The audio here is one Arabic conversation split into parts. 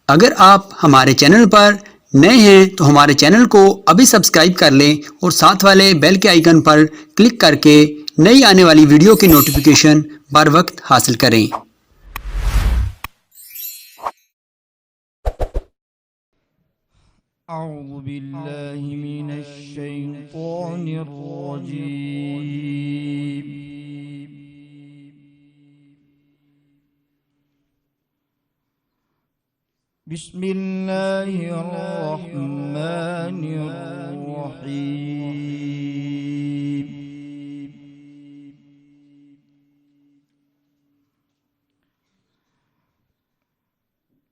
अगर आप हमारे चैनल पर नए हैं तो हमारे चैनल को अभी सब्सक्राइब कर लें और साथ वाले बेल के आइकन पर क्लिक करके नई आने वाली वीडियो की नोटिफिकेशन बर वक्त हासिल करें। अऊज़ु बिल्लाहि मिनश शैतानिर रजीम। बिस्मिल्लाहिर रहमानिर रहीम।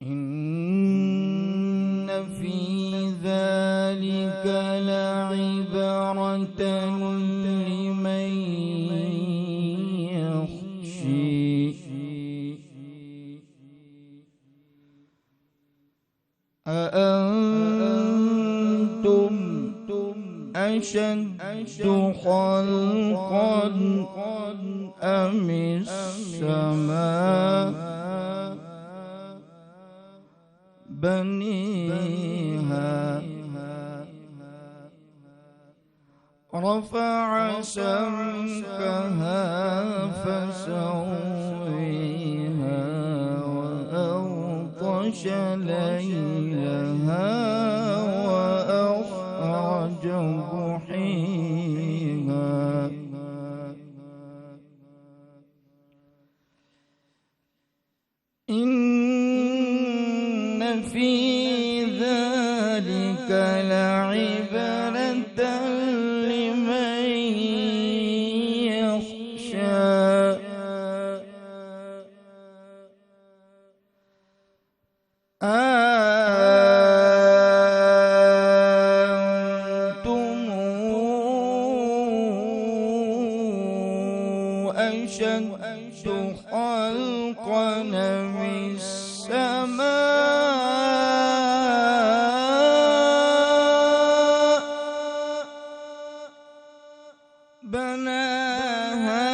إن في ذلك لعبرة لمن يخشى أأنتم أشد خلقا أم السماء بنيها رفع سمكها فسويها وأغطش ليلها وأخرج ضحيها إن في ذلك لعبرة لمن يخشى أنتم أشد خلقا من السماء بناها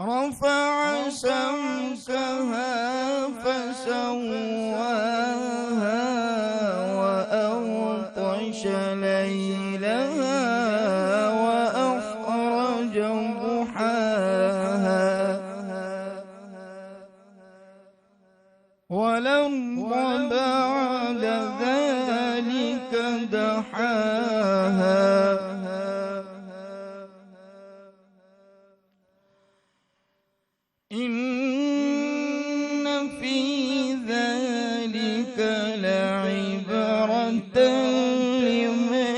رفع سمكها فسواها وأغطش ليلها وأخرج ضحاها والأرض بعد ذلك دحاها إن في ذلك لعبرة لمن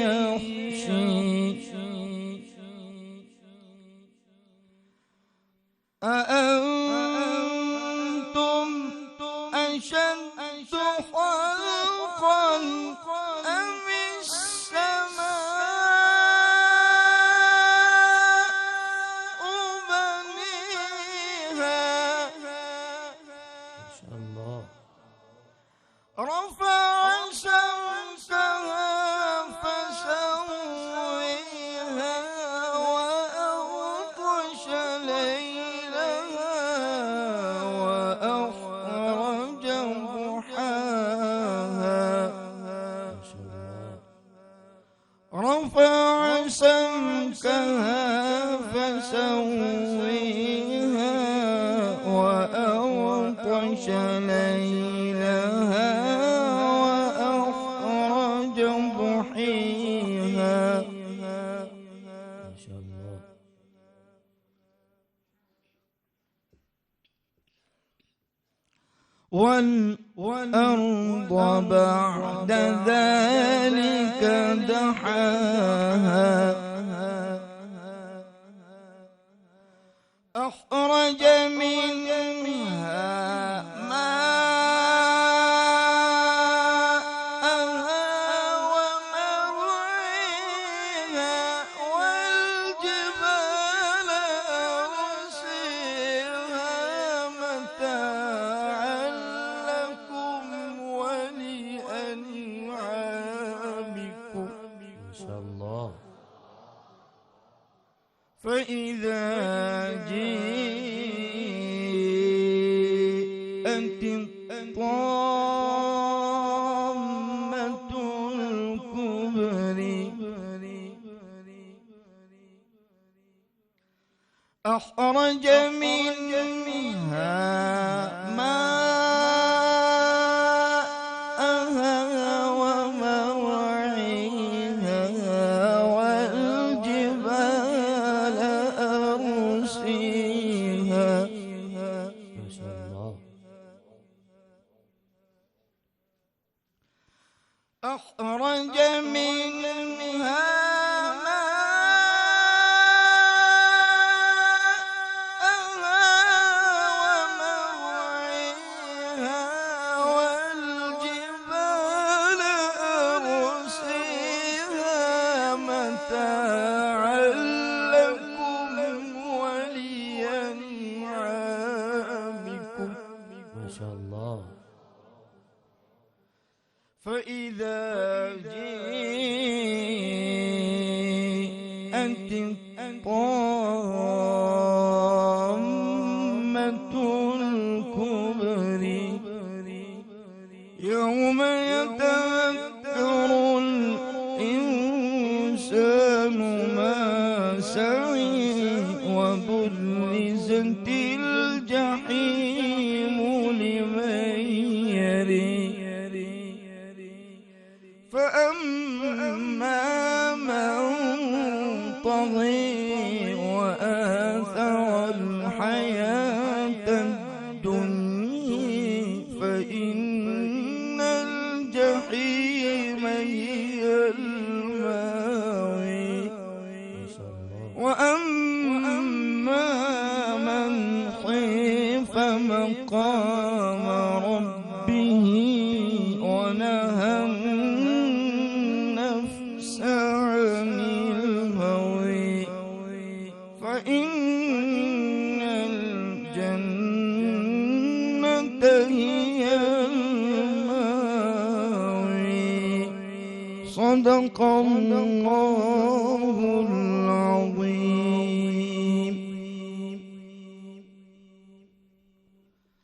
يخشى أأنتم أشد خلقا أم السماء بنيها رفع سمكها فسويها وأغطش ليلها وأخرج ضحاها رفع سمكها فسويها وأغطش ليلها وأخرج ضحيها والأرض بعد ذلك دحاها أخرج منها ماءها ومرعيها والجبال أرسلها متاعا لكم ولأنعامكم ما شاء الله. فإذا جئت أخرج منها ومرعيها والجبال أرسيها متاعا لكم ولأنعامكم. ما شاء الله. فإذا جاءت الطامة الكبر يوم يتذكر الإنسان ما سعي وبرزت الجحيم لمن يري فأما من طغي وآثر الحياة الدنيا فإن الجحيم هي المأوى. وأما من خاف مقام ربه ونهى النفس عن الهوى فإن الجنة هي المأوى. صدق الله العظيم.